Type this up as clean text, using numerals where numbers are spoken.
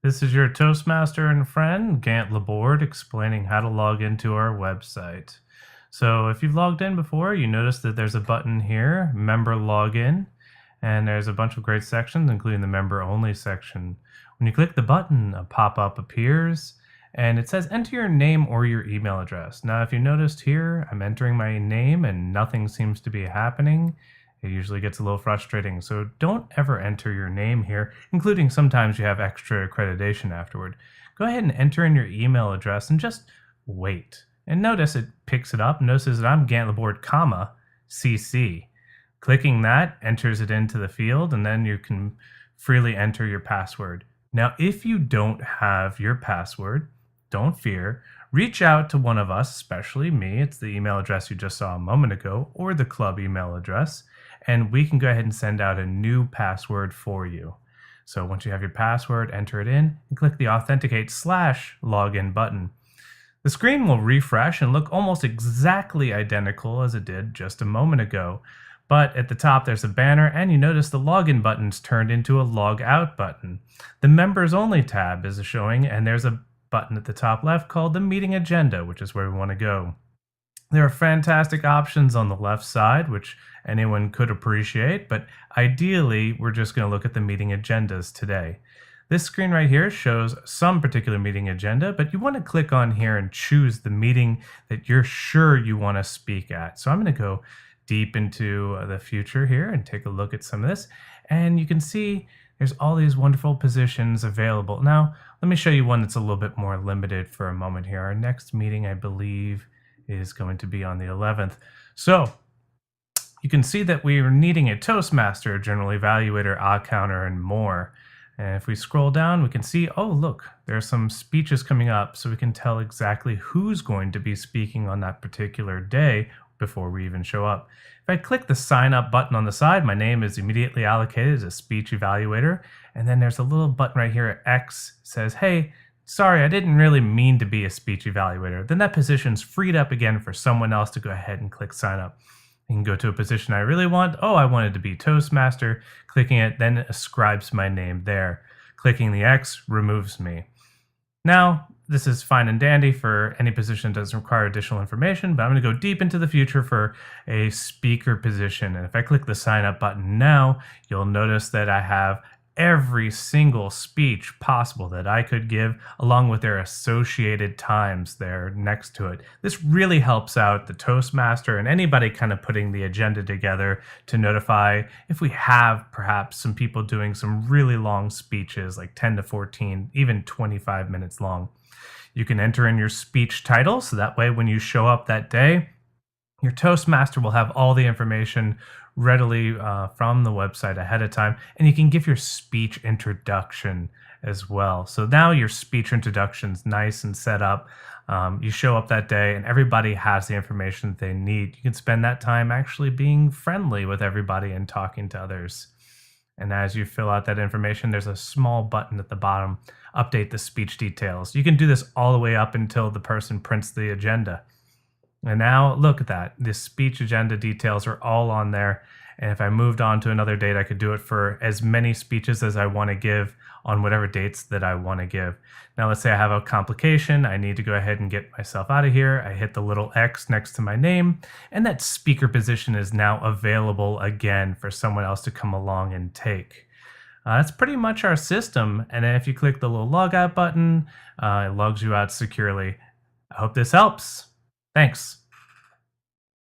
This is your Toastmaster and friend, Gant Laborde, explaining how to log into our website. So if you've logged in before, you notice that there's a button here, Member Login, and there's a bunch of great sections, including the Member Only section. When you click the button, a pop-up appears, and it says enter your name or your email address. Now, if you noticed here, I'm entering my name and nothing seems to be happening. It usually gets a little frustrating, so don't ever enter your name here, including sometimes you have extra accreditation afterward. Go ahead and enter in your email address and just wait. And notice it picks it up, notices that I'm Gant Laborde, CC. Clicking that enters it into the field, and then you can freely enter your password. Now, if you don't have your password, don't fear. Reach out to one of us, especially me. It's the email address you just saw a moment ago, or the club email address, and we can go ahead and send out a new password for you. So once you have your password, enter it in and click the authenticate/login button. The screen will refresh and look almost exactly identical as it did just a moment ago. But at the top, there's a banner, and you notice the login button's turned into a log out button. The members only tab is showing, and there's a button at the top left called the meeting agenda, which is where we want to go. There are fantastic options on the left side, which anyone could appreciate, but ideally, we're just going to look at the meeting agendas today. This screen right here shows some particular meeting agenda, but you want to click on here and choose the meeting that you're sure you want to speak at. So I'm going to go deep into the future here and take a look at some of this, and you can see there's all these wonderful positions available. Now, let me show you one that's a little bit more limited for a moment here. Our next meeting, I believe, is going to be on the 11th. So you can see that we are needing a Toastmaster, a General Evaluator, Odd Counter, and more. And if we scroll down, we can see, oh, look, there are some speeches coming up, so we can tell exactly who's going to be speaking on that particular day before we even show up. If I click the sign up button on the side, my name is immediately allocated as a speech evaluator. And then there's a little button right here at X says, hey, sorry, I didn't really mean to be a speech evaluator. Then that position's freed up again for someone else to go ahead and click sign up. You can go to a position I really want. Oh, I wanted to be Toastmaster. Clicking it then ascribes my name there. Clicking the X removes me. Now, this is fine and dandy for any position that doesn't require additional information, but I'm going to go deep into the future for a speaker position. And if I click the sign up button now, you'll notice that I have every single speech possible that I could give, along with their associated times there next to it. This really helps out the Toastmaster and anybody kind of putting the agenda together to notify if we have perhaps some people doing some really long speeches, like 10 to 14, even 25 minutes long. You can enter in your speech title, so that way when you show up that day, your Toastmaster will have all the information readily from the website ahead of time, and you can give your speech introduction as well. So now your speech introduction's nice and set up. You show up that day and everybody has the information that they need. You can spend that time actually being friendly with everybody and talking to others. And as you fill out that information, there's a small button at the bottom, update the speech details. You can do this all the way up until the person prints the agenda. And now look at that. The speech agenda details are all on there. And if I moved on to another date, I could do it for as many speeches as I want to give on whatever dates that I want to give. Now, let's say I have a complication. I need to go ahead and get myself out of here. I hit the little X next to my name, and that speaker position is now available again for someone else to come along and take. That's pretty much our system. And then if you click the little log out button, it logs you out securely. I hope this helps. Thanks.